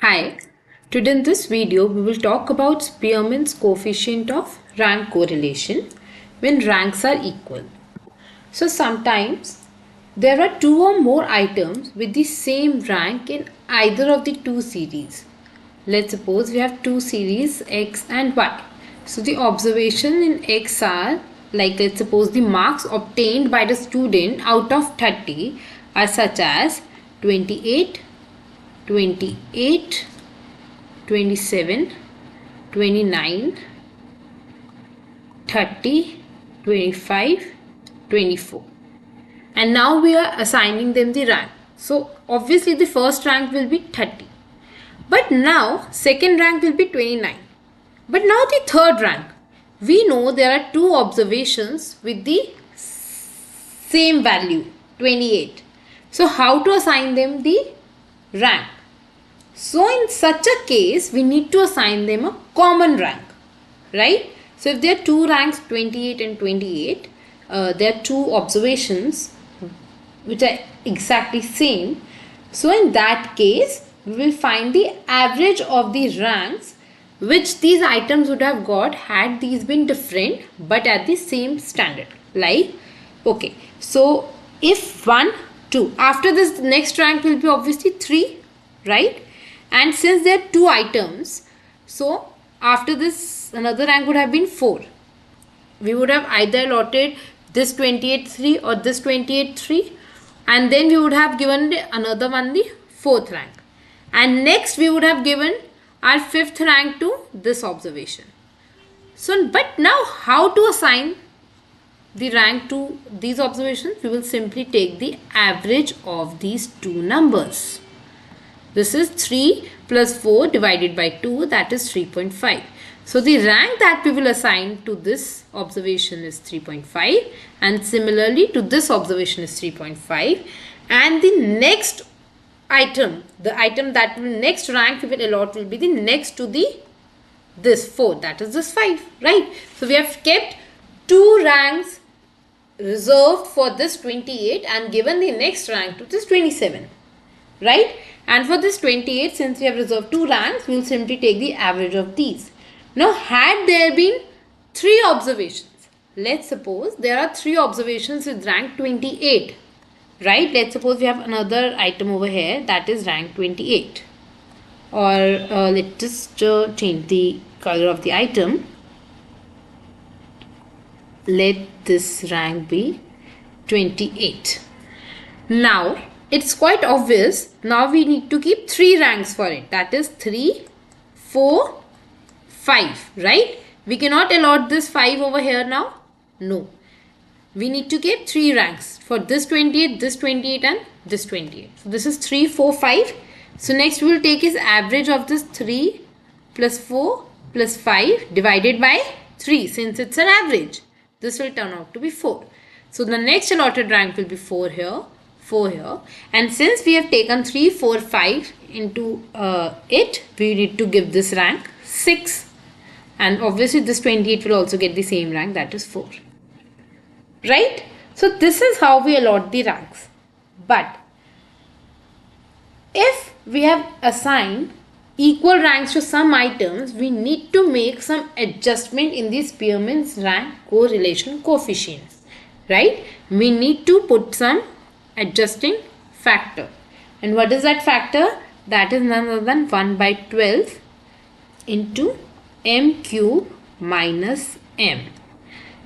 Hi, today in this video we will talk about Spearman's coefficient of rank correlation when ranks are equal. So sometimes there are two or more items with the same rank in either of the two series. Let's suppose we have two series X and Y. So the observation in X are like let's suppose the marks obtained by the student out of 30 are such as 28, 28, 27, 29, 30, 25, 24. And now we are assigning them the rank. So obviously the first rank will be 30. But now second rank will be 29. But now the third rank. We know there are two observations with the same value 28. So how to assign them the rank? So in such a case, we need to assign them a common rank, right? So if there are two ranks 28 and 28, there are two observations which are exactly same. So in that case, we will find the average of the ranks which these items would have got had these been different but at the same standard. Like, okay, so if 1, 2, after this the next rank will be obviously 3, right? And since there are two items, so after this another rank would have been 4. We would have either allotted this 28 3 or this 28 3, and then we would have given another one the 4th rank. And next we would have given our 5th rank to this observation. So but now how to assign the rank to these observations? We will simply take the average of these two numbers. This is 3 plus 4 divided by 2, that is 3.5. So the rank that we will assign to this observation is 3.5, and similarly to this observation is 3.5, and the next item, the item that will next rank we will allot will be the next to the this 4, that is this 5, right? So we have kept two ranks reserved for this 28 and given the next rank to this 27, right? And for this 28, since we have reserved two ranks, we will simply take the average of these. Now, had there been 3 observations, let's suppose there are 3 observations with rank 28, right? Let's suppose we have another item over here that is rank 28. Or let's just change the color of the item. Let this rank be 28. Now, it's quite obvious. Now we need to keep 3 ranks for it. That is 3, 4, 5, right? We cannot allot this 5 over here now. No. We need to keep 3 ranks for this 28 and this 28. So this is 3, 4, 5. So next we will take his average of this 3 plus 4 plus 5 divided by 3. Since it's an average, this will turn out to be 4. So the next allotted rank will be 4 here. 4 here, and since we have taken 3, 4, 5 into it, we need to give this rank 6, and obviously this 28 will also get the same rank, that is 4, right? So this is how we allot the ranks. But if we have assigned equal ranks to some items, we need to make some adjustment in the Spearman's rank correlation coefficients, right? We need to put some adjusting factor. And what is that factor? That is none other than 1 by 12 into m cube minus m.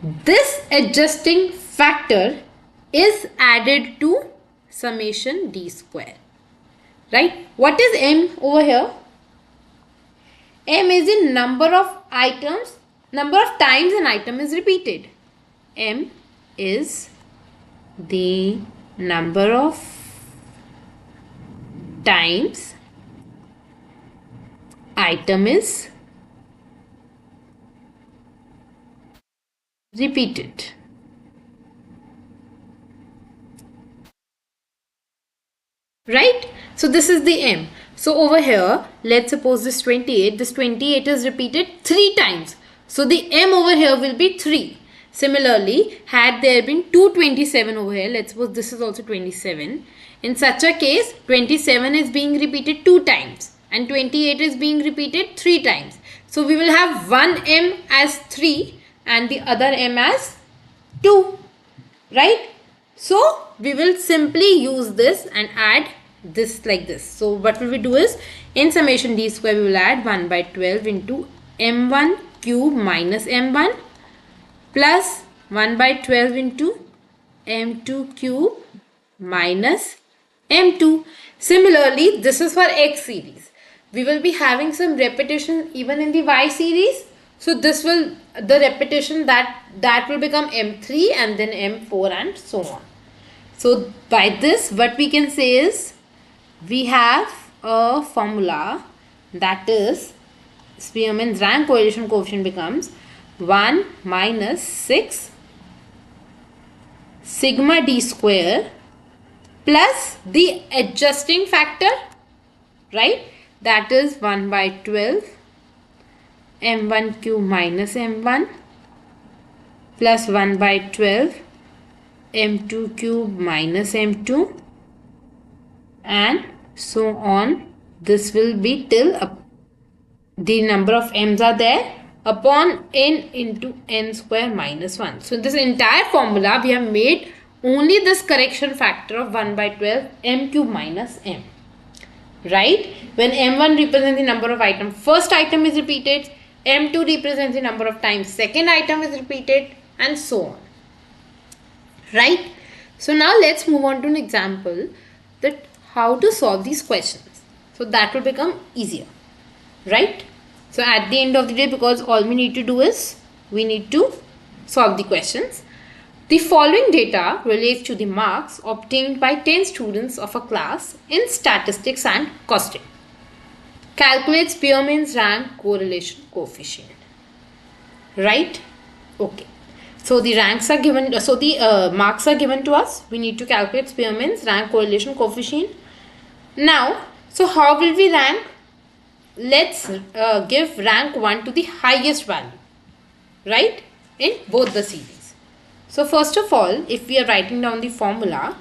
This adjusting factor is added to summation d square, right? What is m over here? M is the number of items, number of times an item is repeated. M is the number of times item is repeated. Right? So this is the M. So over here, let's suppose this 28 is repeated 3 times. So the M over here will be 3. Similarly, had there been 227 over here, let's suppose this is also 27. In such a case, 27 is being repeated 2 times. and 28 is being repeated 3 times. So we will have one m as 3 and the other m as 2, right? So we will simply use this and add this like this. So what will we do is, in summation d square we will add 1 by 12 into m1 cube minus m1 plus 1 by 12 into m2 cube minus m2. Similarly, this is for x series. We will be having some repetition even in the y series. So this will, the repetition that will become m3 and then m4 and so on. So by this what we can say is, we have a formula, that is Spearman's rank correlation coefficient becomes 1 minus 6 sigma d square plus the adjusting factor, right? That is 1 by 12 m1 cube minus m1 plus 1 by 12 m2 cube minus m2 and so on. This will be till the number of m's are there upon n into n square minus 1. So this entire formula we have made only this correction factor of 1 by 12 m cube minus m, right? When m1 represents the number of items first item is repeated, m2 represents the number of times second item is repeated, and so on, right? So now let's move on to an example that how to solve these questions. So that will become easier, right? So at the end of the day, because all we need to do is we need to solve the questions. The following data relates to the marks obtained by 10 students of a class in statistics and costing. Calculate Spearman's rank correlation coefficient, right? Okay. So the ranks are given, so the marks are given to us. We need to calculate Spearman's rank correlation coefficient. Now, so how will we rank? Let's give rank 1 to the highest value, right, in both the series. So first of all, if we are writing down the formula,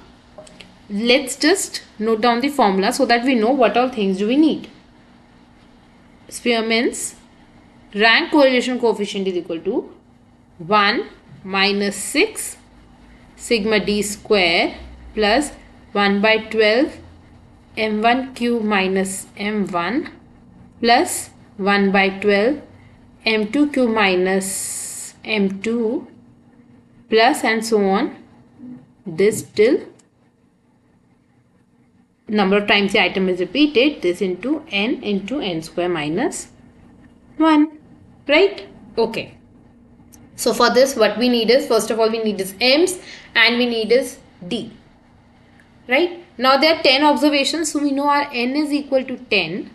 let's just note down the formula so that we know what all things do we need. Spearman's rank correlation coefficient is equal to 1 minus 6 sigma d square plus 1 by 12 m1 cube minus m1 plus 1 by 12 m2 cube minus m2 plus and so on, this till number of times the item is repeated, this into n square minus 1, right? Okay. So for this what we need is, first of all we need is m's and we need is d, right? Now there are 10 observations, so we know our n is equal to 10.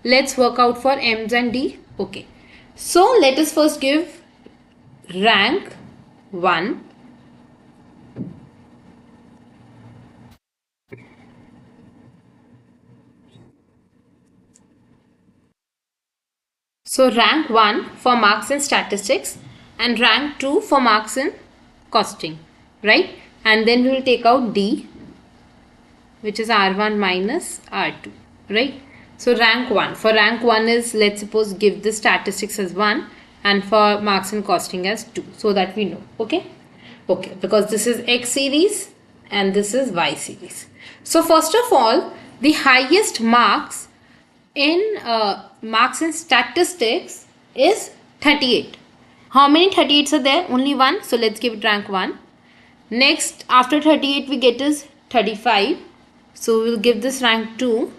Let's work out for m's and d. Okay. So let us first give rank 1. So rank 1 for marks in statistics and rank 2 for marks in costing, right? And then we will take out d, which is R1 minus R2, right? So rank 1. For rank 1 is, let's suppose, give the statistics as 1 and for marks in costing as 2, so that we know, okay? Okay, because this is X series and this is Y series. So first of all, the highest marks in statistics is 38. How many 38s are there? Only one. So let's give it rank 1. Next, after 38 we get is 35. So we'll give this rank 2.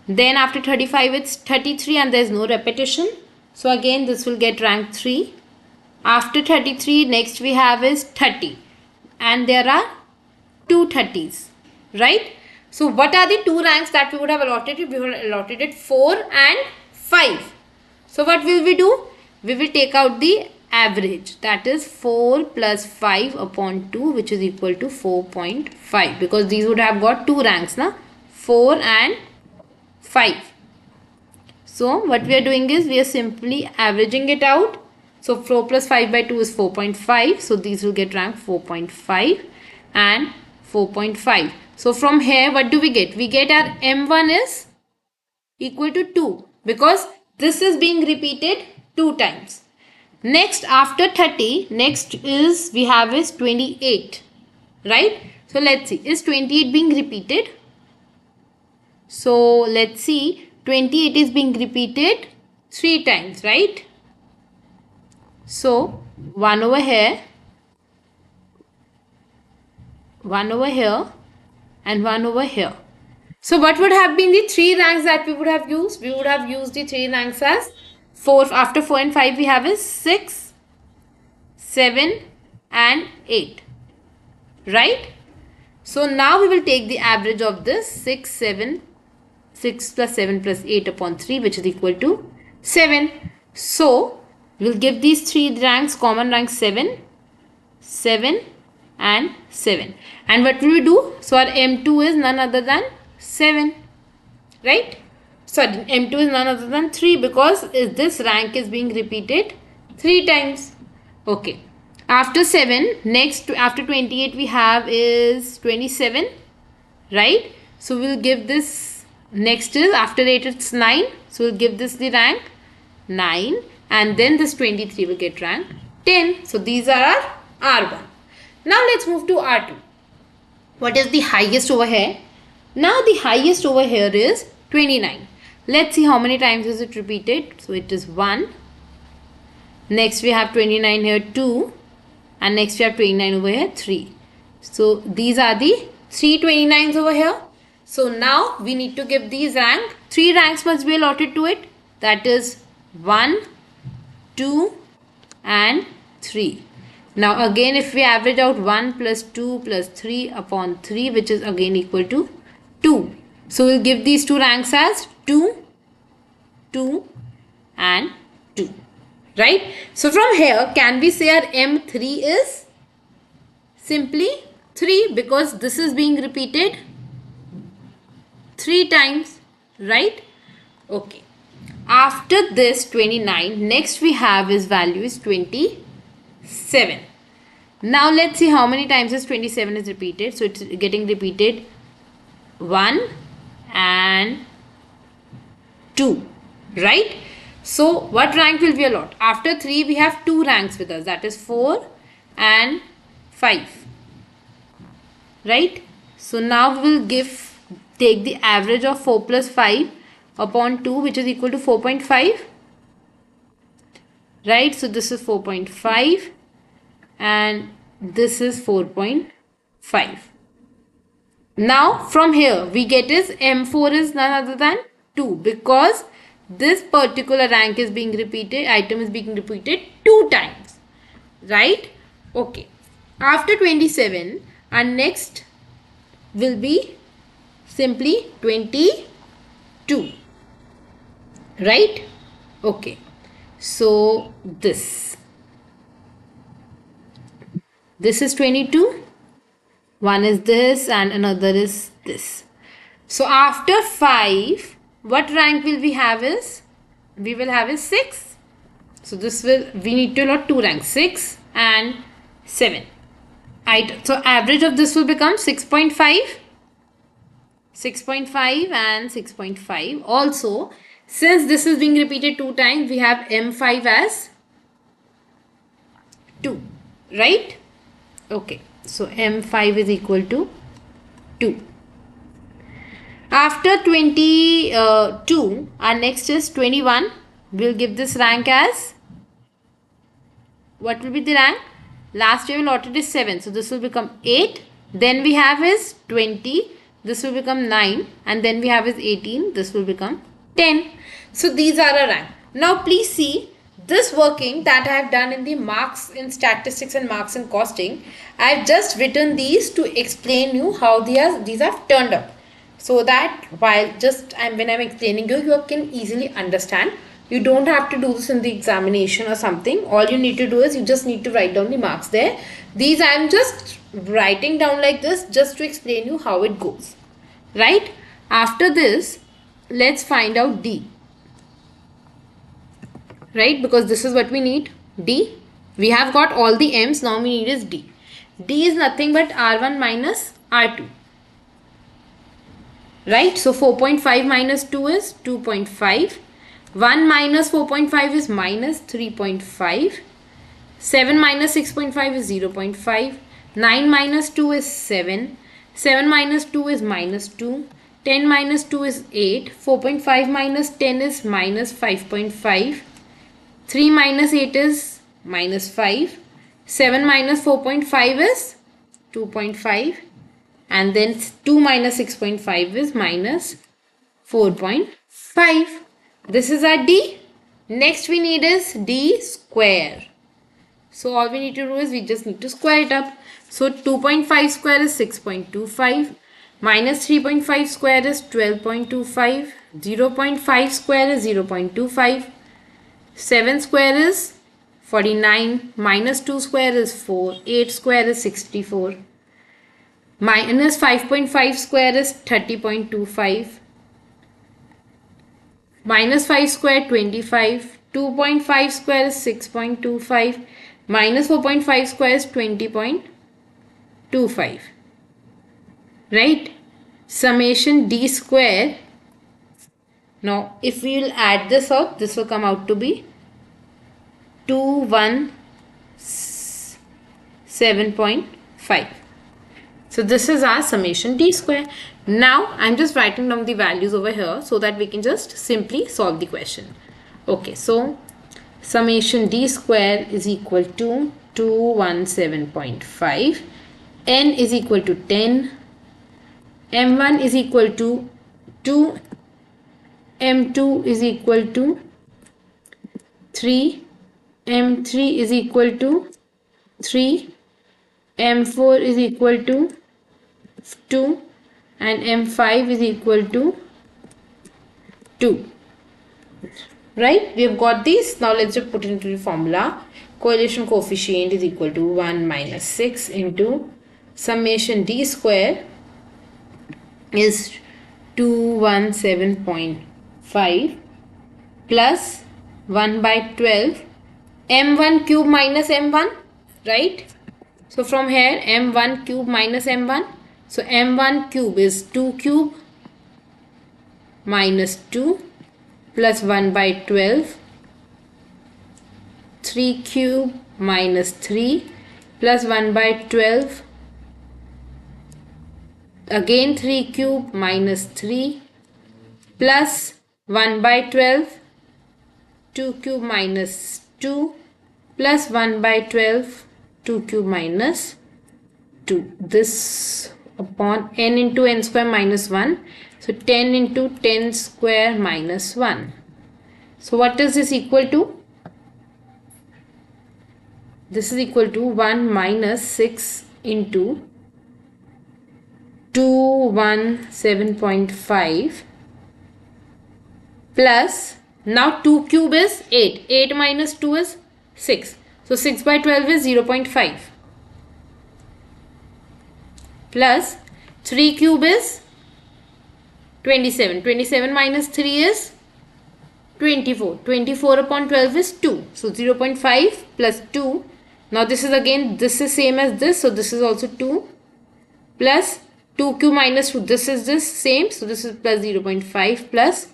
Then after 35 it's 33 and there's no repetition. So again this will get rank 3. After 33 next we have is 30. And there are 2 30s. Right? So what are the 2 ranks that we would have allotted? We would have allotted it 4 and 5. So what will we do? We will take out the average, that is 4 plus 5 upon 2, which is equal to 4.5, because these would have got 2 ranks, na? 4 and 5. So what we are doing is we are simply averaging it out. So 4 plus 5 by 2 is 4.5. So these will get rank 4.5 and 4.5. So from here what do we get? We get our M1 is equal to 2 because this is being repeated 2 times. Next, after 30, next is we have is 28, right? So let's see, is 28 being repeated? So let's see, 28 is being repeated 3 times, right? So 1 over here, 1 over here, and 1 over here. So what would have been the 3 ranks that we would have used? We would have used the 3 ranks as 4. After 4 and 5 we have is 6, 7 and 8, right? So now we will take the average of this 6 plus 7 plus 8 upon 3, which is equal to 7. So we will give these 3 ranks common rank 7, 7 and 7. And what will we do? So our M2 is none other than 7, right? Sorry, M2 is none other than 3 because this rank is being repeated 3 times. Okay. After 7, next after 28 we have is 27, right? So we'll give this, next is after 8 it's 9. So we'll give this the rank 9, and then this 23 will get rank 10. So these are our R1. Now let's move to R2. What is the highest over here? Now the highest over here is 29. Let's see how many times is it repeated. So it is 1. Next we have 29 here 2. And next we have 29 over here 3. So these are the 3 29s over here. So now we need to give these rank. 3 ranks must be allotted to it. That is 1, 2 and 3. Now again if we average out 1 plus 2 plus 3 upon 3, which is again equal to 2. So we'll give these 2 ranks as 2, 2 and 2. Right? So from here can we say our M3 is simply 3 because this is being repeated 3 times, right? Okay. After this 29, next we have is value is 27. Now let's see how many times this 27 is repeated. So it's getting repeated 1 and 2, right? So what rank will we allot? After 3 we have 2 ranks with us, that is 4 and 5, right? So now we will take the average of 4 plus 5 upon 2, which is equal to 4.5, right? So this is 4.5 and this is 4.5. Now from here we get is M4 is none other than 2 because this particular rank is being repeated, item is being repeated 2 times, right? Okay. After 27, our next will be simply 22, right? Okay. So this is 22. One is this and another is this. So after 5, what rank will we have is? We will have is 6. So this will, we need to allot 2 ranks, 6 and 7. So average of this will become 6.5. 6.5 and 6.5. Also, since this is being repeated 2 times, we have M5 as 2, right? Okay. So M5 is equal to 2. After 22, our next is 21. We'll give this rank as, what will be the rank? Last year we allotted is 7. So this will become 8. Then we have is 20. This will become 9. And then we have is 18. This will become 10. So these are our rank. Now please see this working that I have done in the marks in statistics and marks in costing. I have just written these to explain you how these have turned up. So that when I'm explaining you can easily understand. You don't have to do this in the examination or something. All you need to do is you just need to write down the marks there. These I am just writing down like this just to explain you how it goes. Right? After this, let's find out D. Right? Because this is what we need. D. We have got all the M's. Now we need is D. D is nothing but R1 minus R2. right? So 4.5 minus 2 is 2.5. 1 minus 4.5 is minus 3.5. 7 minus 6.5 is 0.5. 9 minus 2 is 7. 7 minus 2 is minus 2. 10 minus 2 is 8. 4.5 minus 10 is minus 5.5. 3 minus 8 is minus 5. 7 minus 4.5 is 2.5. And then 2 minus 6.5 is minus 4.5. This is our D. Next we need is D square. So all we need to do is we just need to square it up. So 2.5 square is 6.25. Minus 3.5 square is 12.25. 0.5 square is 0.25. 7 square is 49. Minus 2 square is 4. 8 square is 64. Minus 5.5 square is 30.25. Minus 5 square 25. 2.5 square is 6.25. Minus 4.5 square is 20.25. Right? Summation D square. Now, if we will add this up, this will come out to be 217.5. So this is our summation D square. Now, I'm just writing down the values over here so that we can just simply solve the question. Okay, so summation D square is equal to 217.5. N is equal to 10. M1 is equal to 2. M2 is equal to 3. M3 is equal to 3. M4 is equal to 2. And M5 is equal to 2. Right? We have got these. Now let's just put into the formula. Correlation coefficient is equal to 1 minus 6 into summation D square is 217.5 plus 1 by 12. M1 cube minus M1. Right? So from here M1 cube minus M1. So M1 cube is 2 cube minus 2 plus 1 by 12. 3 cube minus 3 plus 1 by 12. Again 3 cube minus 3 plus 1 by 12. 2 cube minus 2 plus 1 by 12. 2 cube minus 2. This upon n into n square minus 1. So 10 into 10 square minus 1. So what is this equal to? This is equal to 1 minus 6 into 217.5 plus, now 2 cube is 8. 8 minus 2 is 6. So 6 by 12 is 0.5. Plus 3 cube is 27. 27 minus 3 is 24. 24 upon 12 is 2. So 0.5 plus 2. Now this is again, this is same as this. So this is also 2 plus 2 cube minus 2. This is this same. So this is plus 0.5 plus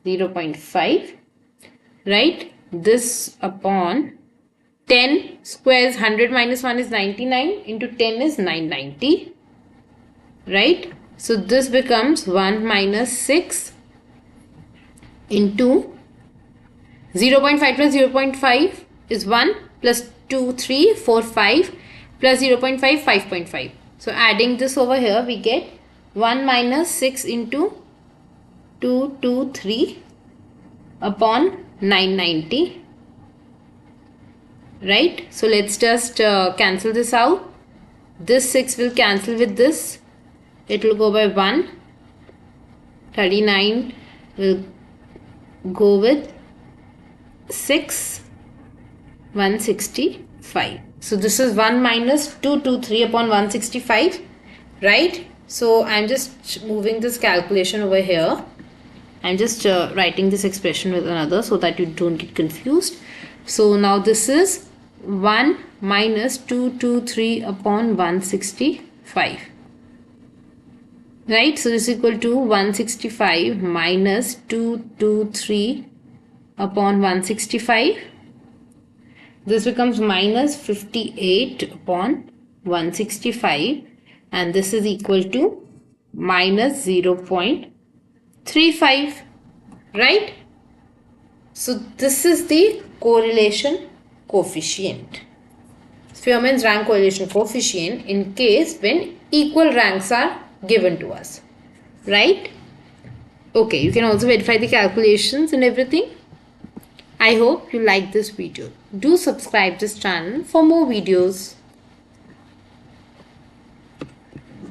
0.5. Right? This upon 10 square is 100 minus 1 is 99 into 10 is 990. Right? So this becomes 1 minus 6 into 0.5 plus 0.5 is 1 plus 2, 3, 4, 5 plus 0.5, 5.5. So adding this over here we get 1 minus 6 into 223 upon 990. Right? So let's just cancel this out. This 6 will cancel with this. It will go by 1. 39 will go with 6. 165. So this is 1 minus 223 upon 165. Right? So I'm just moving this calculation over here. I'm just writing this expression with another so that you don't get confused. So now this is 1 minus 223 upon 165. right? So this is equal to 165 minus 223 upon 165. This becomes minus 58 upon 165, and this is equal to minus 0.35, right? So this is the correlation coefficient. Spearman's rank correlation coefficient in case when equal ranks are given to us, right? Okay, you can also verify the calculations and everything. I hope you like this video. Do subscribe this channel for more videos.